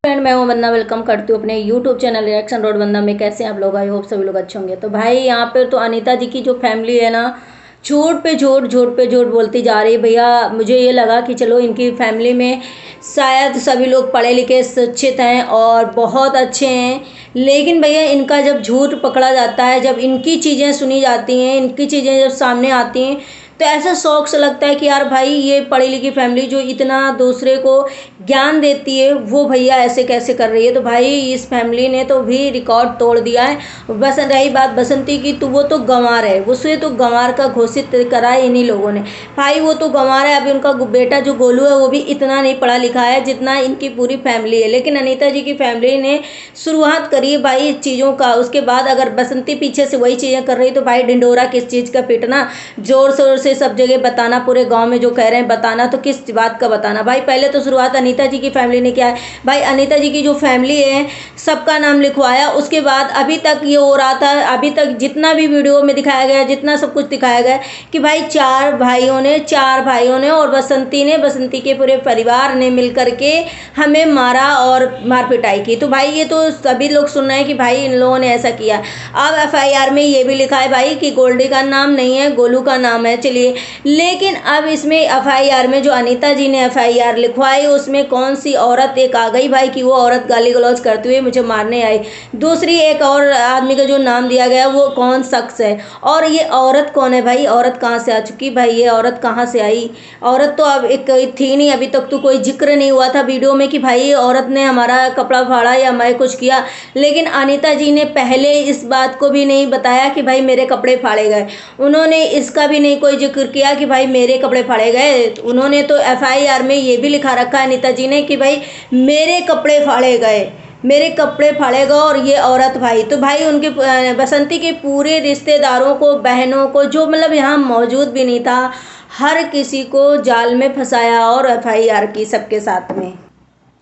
Friend, मैं हूं वंदना। Welcome करती हूँ अपने यूट्यूब चैनल रिएक्शन रोड वंदना में। कैसे हैं आप लोग? आई होप सभी लोग अच्छे होंगे। तो भाई यहाँ पे तो अनीता जी की जो फैमिली है ना, झूठ पे झूठ, झूठ पे झूठ बोलती जा रही है। भैया मुझे ये लगा कि चलो इनकी फैमिली में शायद सभी लोग पढ़े लिखे शिक्षित हैं और बहुत अच्छे हैं, लेकिन भैया इनका जब झूठ पकड़ा जाता है, जब इनकी चीज़ें सुनी जाती हैं, इनकी चीज़ें जब सामने आती हैं, तो ऐसा शौक से लगता है कि यार भाई ये पढ़ी लिखी फैमिली जो इतना दूसरे को ज्ञान देती है, वो भैया ऐसे कैसे कर रही है। तो भाई इस फैमिली ने तो भी रिकॉर्ड तोड़ दिया है। बस रही बात बसंती की, तो वो तो गंवार है, उसे तो गंवार का घोषित करा है इन्हीं लोगों ने। भाई वो तो गंवार है। अभी उनका बेटा जो गोलू है वो भी इतना नहीं पढ़ा लिखा है जितना इनकी पूरी फैमिली है, लेकिन अनीता जी की फैमिली ने शुरुआत करी है भाई इस चीज़ों का। उसके बाद अगर बसंती पीछे से वही चीज़ें कर रही तो भाई ढिंडोरा किस चीज़ का पीटना, जोर शोर से सब जगह बताना, पूरे गांव में जो कह रहे हैं बताना, तो किस बात का बताना। भाई पहले तो शुरुआत अनीता जी की फैमिली ने किया है। भाई अनीता जी की जो फैमिली है सबका नाम लिखवाया, उसके बाद अभी तक ये हो रहा था, अभी तक जितना भी वीडियो में दिखाया गया, जितना सब कुछ दिखाया गया कि भाई चार भाइयों ने और बसंती के पूरे परिवार ने मिल करके हमें मारा और मार पिटाई की। तो भाई ये तो सभी लोग सुन रहे हैं कि भाई इन लोगों ने ऐसा किया। अब एफआईआर में ये भी लिखा है भाई कि गोल्डी का नाम नहीं है, गोलू का नाम है। चलिए, लेकिन अब इसमें एफआईआर में जो अनीता जी ने एफआईआर लिखवाई उसमें कौन सी औरत एक आ गई भाई कि वो औरत गाली गलौज करते हुए मुझे मारने आई। दूसरी एक और आदमी का जो नाम दिया गया वो कौन शख्स है, और ये औरत कौन है भाई? औरत कहाँ से आ चुकी भाई? ये औरत कहाँ से आई? औरत तो अब एक थी नहीं, अभी तक तो कोई जिक्र नहीं हुआ था वीडियो में कि भाई औरत ने हमारा कपड़ा फाड़ा या मैं कुछ किया। लेकिन अनीता जी ने पहले इस बात को भी नहीं बताया कि भाई मेरे कपड़े फाड़े गए। उन्होंने इसका भी नहीं कोई जिक्र किया कि भाई मेरे कपड़े फाड़े गए। उन्होंने तो एफआईआर में ये भी लिखा रखा है अनीता जी ने कि भाई मेरे कपड़े फाड़े गए, मेरे कपड़े फाड़े गए और ये औरत भाई। तो भाई उनके बसंती के पूरे रिश्तेदारों को, बहनों को, जो मतलब यहाँ मौजूद भी नहीं था, हर किसी को जाल में फंसाया और एफआईआर की सबके साथ में।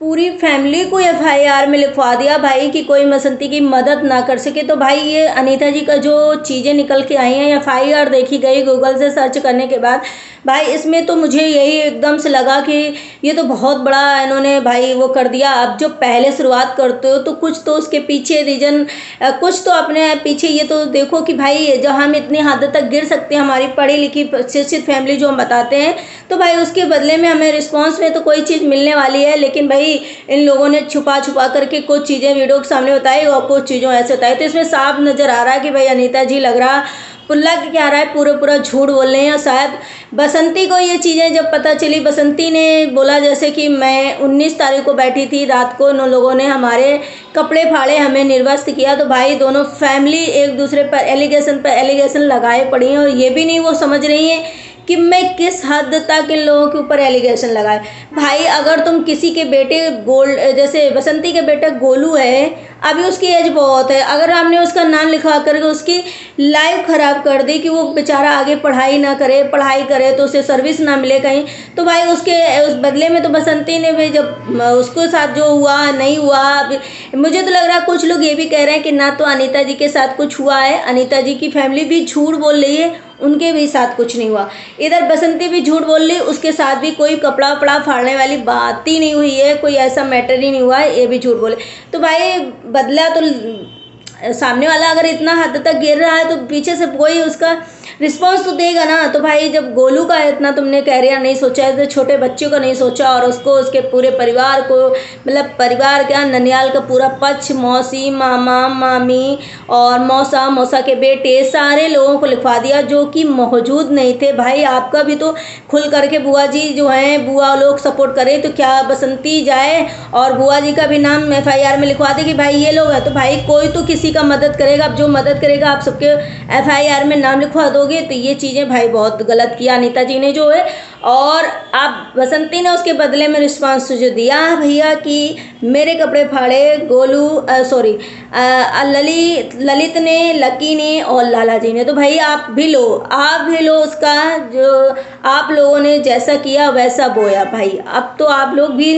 पूरी फैमिली को एफआईआर में लिखवा दिया भाई कि कोई बसंती की मदद ना कर सके। तो भाई ये अनीता जी का जो चीज़ें निकल के आई हैं, एफआईआर देखी गई गूगल से सर्च करने के बाद, भाई इसमें तो मुझे यही एकदम से लगा कि ये तो बहुत बड़ा इन्होंने भाई वो कर दिया। अब जो पहले शुरुआत करते हो तो कुछ तो उसके पीछे रीजन, कुछ तो अपने पीछे ये तो देखो कि भाई जब हम इतनी हद तक गिर सकते हैं, हमारी पढ़ी लिखी शिक्षित फैमिली जो हम बताते हैं, तो भाई उसके बदले में हमें रिस्पॉन्स में तो कोई चीज़ मिलने वाली है। लेकिन भाई इन लोगों ने छुपा छुपा करके कुछ चीज़ें वीडियो के सामने बताई और कुछ चीज़ों ऐसे बताई। तो इसमें साफ नज़र आ रहा है कि भाई अनीता जी लग रहा पुल्ला के क्या रहा है, पूरा झूठ बोल रहे हैं। शायद बसंती को ये चीज़ें जब पता चली, बसंती ने बोला जैसे कि मैं 19 तारीख को बैठी थी रात को, इन लोगों ने हमारे कपड़े फाड़े, हमें निर्वस्त्र किया। तो भाई दोनों फैमिली एक दूसरे पर एलिगेशन लगाए पड़ी हैं और ये भी नहीं वो समझ रही हैं कि मैं किस हद तक इन लोगों के ऊपर एलिगेशन लगाए। भाई अगर तुम किसी के बेटे जैसे बसंती के बेटा गोलू है, अभी उसकी एज बहुत है, अगर आपने उसका नाम लिखवा करके उसकी लाइफ ख़राब कर दी कि वो बेचारा आगे पढ़ाई ना करे, पढ़ाई करे तो उसे सर्विस ना मिले कहीं, तो भाई उस बदले में तो बसंती ने भी जब उसके साथ जो हुआ नहीं हुआ। मुझे तो लग रहा है कुछ लोग ये भी कह रहे हैं कि ना तो अनीता जी के साथ कुछ हुआ है, अनीता जी की फैमिली भी झूठ बोल रही है, उनके भी साथ कुछ नहीं हुआ। इधर बसंती भी झूठ बोल रही, उसके साथ भी कोई कपड़ा वपड़ा फाड़ने वाली बात ही नहीं हुई है, कोई ऐसा मैटर ही नहीं हुआ है, ये भी झूठ बोले। तो भाई बदला तो सामने वाला अगर इतना हद तक गिर रहा है तो पीछे से कोई उसका रिस्पॉन्स तो देगा ना। तो भाई जब गोलू का इतना तुमने कैरियर नहीं सोचा है, तो छोटे बच्चे को नहीं सोचा और उसको, उसके पूरे परिवार को, मतलब परिवार क्या, ननियाल का पूरा पक्ष, मौसी, मामा, मामी और मौसा के बेटे, सारे लोगों को लिखवा दिया जो कि मौजूद नहीं थे। भाई आपका भी तो खुल करके बुआ जी जो हैं, बुआ लोग सपोर्ट करें, तो क्या बसंती जाए और बुआ जी का भी नाम एफआईआर में लिखवा दे कि भाई ये लोग हैं? तो भाई कोई तो किसी का मदद करेगा। अब जो मदद करेगा आप सबके एफआईआर में नाम लिखवा दोगे, तो ये चीज़ें भाई बहुत गलत किया अनीता जी ने जो है। और अब बसंती ने उसके बदले में रिस्पांस जो दिया भैया कि मेरे कपड़े फाड़े गोलू, सॉरी ललित ने, लकी ने और लाला जी ने। तो भाई आप भी लो उसका, जो आप लोगों ने जैसा किया वैसा बोया। भाई अब तो आप लोग भी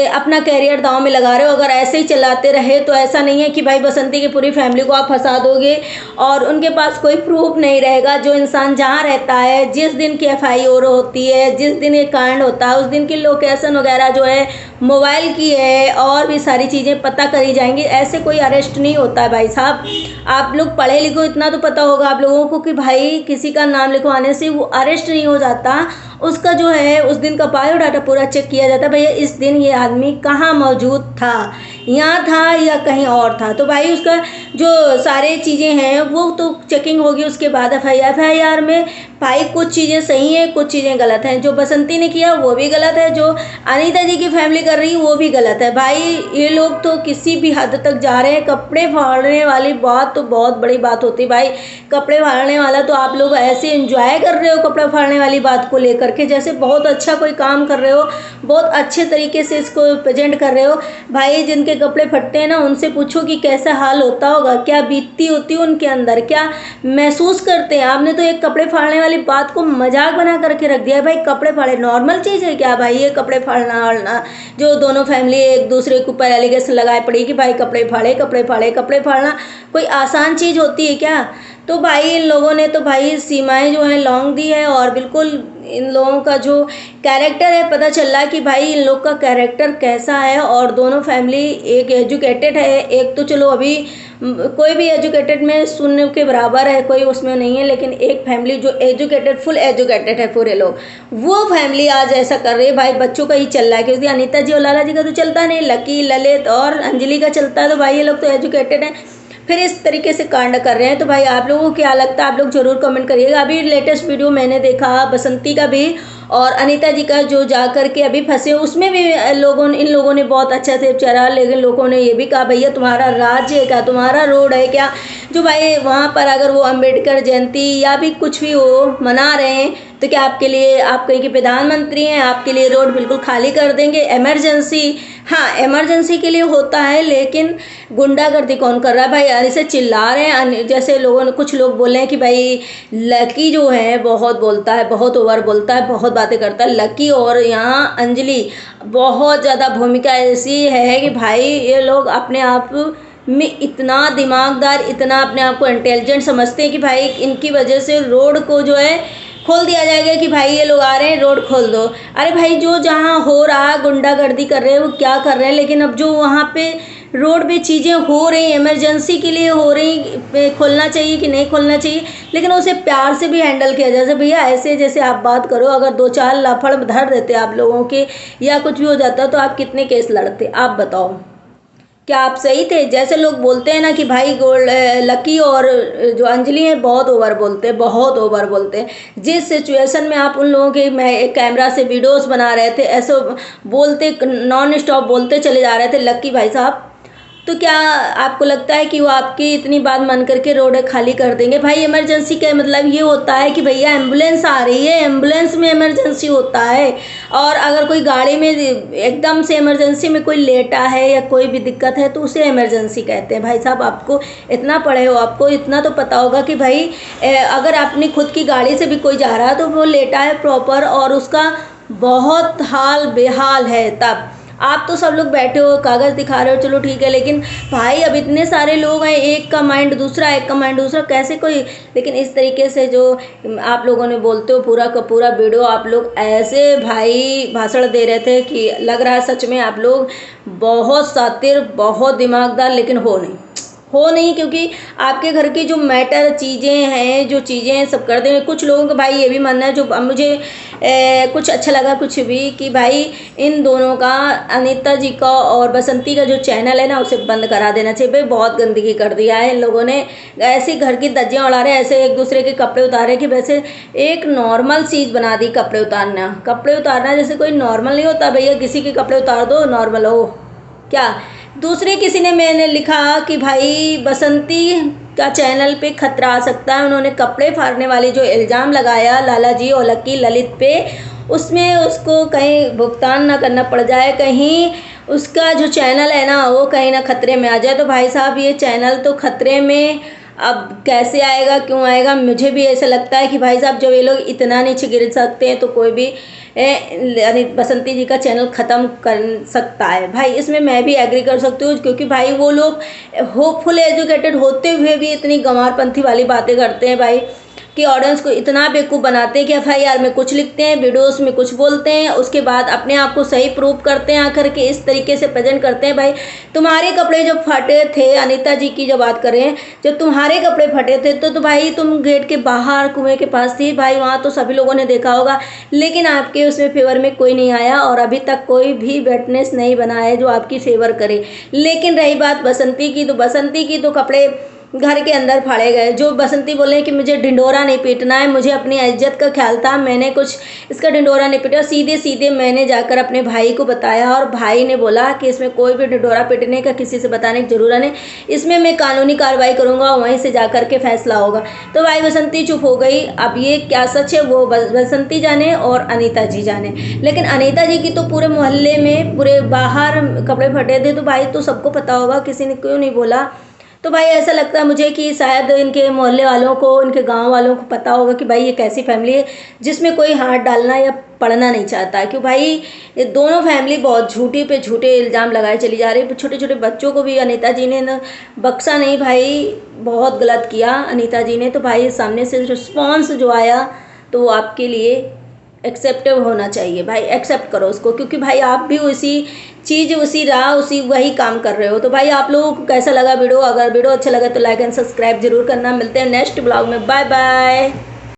अपना कैरियर दांव में लगा रहे हो। अगर ऐसे ही चलाते रहे तो ऐसा नहीं है कि भाई बसंती की पूरी फैमिली को आप फंसा दोगे और उनके पास कोई प्रूफ नहीं रहेगा। जो इंसान जहाँ रहता है, जिस दिन की एफआईआर होती है, जिस दिन ये कांड होता है, उस दिन की लोकेशन वगैरह जो है मोबाइल की है और भी सारी चीज़ें पता करी जाएंगी। ऐसे कोई अरेस्ट नहीं होता है भाई साहब। आप लोग पढ़े लिखो, इतना तो पता होगा आप लोगों को कि भाई किसी का नाम लिखवाने से वो अरेस्ट नहीं हो जाता। उसका जो है उस दिन का बायोडाटा पूरा चेक किया जाता है, भैया इस दिन ये आदमी कहाँ मौजूद था, यहाँ था या कहीं और था। तो भाई उसका जो सारे चीज़ें हैं वो तो चेकिंग होगी, उसके बाद एफआईआर में भाई कुछ चीज़ें सही हैं, कुछ चीज़ें गलत हैं। जो बसंती ने किया वो भी गलत है, जो अनीता जी की फैमिली कर रही है वो भी गलत है। भाई ये लोग तो किसी भी हद तक जा रहे हैं। कपड़े फाड़ने वाली बात तो बहुत बड़ी बात होती है भाई। कपड़े फाड़ने वाला तो आप लोग ऐसे एंजॉय कर रहे हो कपड़े फाड़ने वाली बात को लेकर के, जैसे बहुत अच्छा कोई काम कर रहे हो, बहुत अच्छे तरीके से इसको प्रेजेंट कर रहे हो। भाई जिनके कपड़े फटते हैं ना उनसे पूछो कि कैसा हाल होता होगा, क्या बीतती होती है उनके अंदर, क्या महसूस करते हैं। आपने तो एक कपड़े फाड़ने वाली बात को मजाक बना करके रख दिया है। भाई कपड़े फाड़े नॉर्मल चीज़ है क्या भाई? ये कपड़े फाड़ना वाड़ना जो दोनों फैमिली एक दूसरे के ऊपर एलिगेशन लगाए पड़ी कि भाई कपड़े फाड़े कपड़े फाड़े, कपड़े फाड़ना कोई आसान चीज़ होती है क्या? तो भाई इन लोगों ने तो भाई सीमाएं जो है लॉन्ग दी है, और बिल्कुल इन लोगों का जो कैरेक्टर है पता चल रहा है कि भाई इन लोग का कैरेक्टर कैसा है। और दोनों फैमिली एक एजुकेटेड है, एक तो चलो अभी कोई भी एजुकेटेड में शून्य के बराबर है, कोई उसमें नहीं है, लेकिन एक फैमिली जो एजुकेटेड फुल एजुकेटेड है पूरे लोग, वो फैमिली आज ऐसा कर रही है। भाई बच्चों का ही चल रहा है, क्योंकि अनीता जी और लाला जी का तो चलता नहीं, लकी ललित और अंजलि का चलता है। तो भाई ये लोग तो एजुकेटेड हैं, फिर इस तरीके से कांड कर रहे हैं। तो भाई आप लोगों को क्या लगता है आप लोग जरूर कमेंट करिएगा। अभी लेटेस्ट वीडियो मैंने देखा बसंती का भी और अनीता जी का जो जा करके अभी फंसे, उसमें भी इन लोगों ने बहुत अच्छा से चला, लेकिन लोगों ने ये भी कहा भैया तुम्हारा राज्य है क्या, तुम्हारा रोड है क्या? जो भाई वहाँ पर अगर वो अम्बेडकर जयंती या भी कुछ भी वो मना रहे हैं तो क्या आपके लिए, आप कहीं के प्रधानमंत्री हैं, आपके लिए रोड बिल्कुल खाली कर देंगे? इमरजेंसी, हाँ इमरजेंसी के लिए होता है, लेकिन गुंडागर्दी कौन कर रहा है भाई? ऐसे चिल्ला रहे हैं जैसे लोगों ने, कुछ लोग बोले हैं कि भाई लकी जो है बहुत बोलता है, बहुत ओवर बोलता है, बहुत बातें करता है लकी, और यहाँ अंजलि बहुत ज़्यादा भूमिका ऐसी है कि भाई ये लोग अपने आप में इतना दिमागदार, इतना अपने आप को इंटेलिजेंट समझते हैं कि भाई इनकी वजह से रोड को जो है खोल दिया जाएगा कि भाई ये लोग आ रहे हैं रोड खोल दो। अरे भाई जो जहाँ हो रहा गुंडागर्दी कर रहे हैं वो क्या कर रहे हैं, लेकिन अब जो वहाँ पे रोड पे चीज़ें हो रही इमरजेंसी के लिए हो रही, खोलना चाहिए कि नहीं खोलना चाहिए, लेकिन उसे प्यार से भी हैंडल किया जाए। भैया ऐसे जैसे आप बात करो, अगर 2-4 लफड़ धर देते आप लोगों के या कुछ भी हो जाता तो आप कितने केस लड़ते? आप बताओ, क्या आप सही थे? जैसे लोग बोलते हैं ना कि भाई लकी और जो अंजलि है बहुत ओवर बोलते हैं, बहुत ओवर बोलते हैं। जिस सिचुएशन में आप उन लोगों के कैमरा से वीडियोस बना रहे थे, ऐसे बोलते नॉन स्टॉप बोलते चले जा रहे थे लकी भाई साहब, तो क्या आपको लगता है कि वो आपकी इतनी बात मान करके रोड खाली कर देंगे? भाई इमरजेंसी का मतलब ये होता है कि भैया एम्बुलेंस आ रही है, एम्बुलेंस में इमरजेंसी होता है। और अगर कोई गाड़ी में एकदम से इमरजेंसी में कोई लेटा है या कोई भी दिक्कत है तो उसे इमरजेंसी कहते हैं। भाई साहब आपको इतना पढ़े हो, आपको इतना तो पता होगा कि भाई अगर अपनी खुद की गाड़ी से भी कोई जा रहा है तो वो लेटा है प्रॉपर और उसका बहुत हाल बेहाल है, तब आप तो सब लोग बैठे हो कागज़ दिखा रहे हो, चलो ठीक है, लेकिन भाई अब इतने सारे लोग हैं, एक का माइंड दूसरा, एक का माइंड दूसरा, कैसे कोई? लेकिन इस तरीके से जो आप लोगों ने बोलते हो पूरा का पूरा वीडियो आप लोग ऐसे भाई भाषण दे रहे थे कि लग रहा है सच में आप लोग बहुत शातिर, बहुत दिमागदार, लेकिन हो नहीं, क्योंकि आपके घर की जो मैटर चीज़ें हैं, जो चीज़ें सब कर देंगे। कुछ लोगों का भाई ये भी मानना है, जो मुझे कुछ अच्छा लगा कुछ भी, कि भाई इन दोनों का, अनीता जी का और बसंती का जो चैनल है ना उसे बंद करा देना चाहिए। भाई बहुत गंदगी कर दिया है इन लोगों ने, ऐसे घर की धज्जियाँ उड़ा रहे, ऐसे एक दूसरे के कपड़े उतारे कि वैसे एक नॉर्मल चीज़ बना दी कपड़े उतारना। कपड़े उतारना जैसे कोई नॉर्मल नहीं होता, भैया किसी के कपड़े उतार दो नॉर्मल हो क्या? दूसरे किसी ने, मैंने लिखा कि भाई बसंती का चैनल पे खतरा आ सकता है, उन्होंने कपड़े फाड़ने वाले जो इल्ज़ाम लगाया लाला जी और लकी ललित पे, उसमें उसको कहीं भुगतान ना करना पड़ जाए, कहीं उसका जो चैनल है ना वो कहीं ना खतरे में आ जाए। तो भाई साहब ये चैनल तो खतरे में अब कैसे आएगा, क्यों आएगा? मुझे भी ऐसा लगता है कि भाई साहब जब ये लोग इतना नीचे गिर सकते हैं तो कोई भी बसंती जी का चैनल ख़त्म कर सकता है। भाई इसमें मैं भी एग्री कर सकती हूँ, क्योंकि भाई वो लोग फुल एजुकेटेड होते हुए भी इतनी गंवारपंथी वाली बातें करते हैं भाई। कि ऑडियंस को इतना बेवकूफ़ बनाते हैं कि एफआईआर में कुछ लिखते हैं, वीडियोस में कुछ बोलते हैं, उसके बाद अपने आप को सही प्रूव करते हैं, आकर के इस तरीके से प्रेजेंट करते हैं। भाई तुम्हारे कपड़े जब फटे थे, अनीता जी की जब बात करें, जब तुम्हारे कपड़े फटे थे तो भाई तुम गेट के बाहर कुएं के पास थी भाई, वहाँ तो सभी लोगों ने देखा होगा, लेकिन आपके उसमें फेवर में कोई नहीं आया और अभी तक कोई भी विटनेस नहीं बना है जो आपकी फेवर करे। लेकिन रही बात बसंती की, तो बसंती की तो कपड़े घर के अंदर फाड़े गए। जो बसंती बोले कि मुझे ढिंडोरा नहीं पीटना है, मुझे अपनी इज्जत का ख्याल था, मैंने कुछ इसका ढिंडोरा नहीं पीटा, सीधे सीधे मैंने जाकर अपने भाई को बताया और भाई ने बोला कि इसमें कोई भी ढिंडोरा पीटने का किसी से बताने की जरूरत नहीं, इसमें मैं कानूनी कार्रवाई करूंगा, वहीं से जाकर के फैसला होगा। तो भाई बसंती चुप हो गई। अब ये क्या सच है वो बसंती जाने और अनीता जी जाने, लेकिन अनीता जी की तो पूरे मोहल्ले में पूरे बाहर कपड़े फटे थे, तो भाई तो सबको पता होगा, किसी ने क्यों नहीं बोला। तो भाई ऐसा लगता है मुझे कि शायद इनके मोहल्ले वालों को, इनके गांव वालों को पता होगा कि भाई ये कैसी फैमिली है जिसमें कोई हाथ डालना या पढ़ना नहीं चाहता। क्यों भाई ये दोनों फैमिली बहुत झूठी पे झूठे इल्ज़ाम लगाए चली जा रही है। छोटे छोटे बच्चों को भी अनीता जी ने न बख्शा नहीं भाई, बहुत गलत किया अनीता जी ने। तो भाई सामने से रिस्पॉन्स जो आया तो वो आपके लिए एक्सेप्टेबल होना चाहिए भाई, एक्सेप्ट करो उसको, क्योंकि भाई आप भी उसी चीज़, उसी राह, उसी वही काम कर रहे हो। तो भाई आप लोगों को कैसा लगा वीडियो? अगर वीडियो अच्छा लगा तो लाइक एंड सब्सक्राइब जरूर करना। मिलते हैं नेक्स्ट ब्लॉग में, बाय बाय।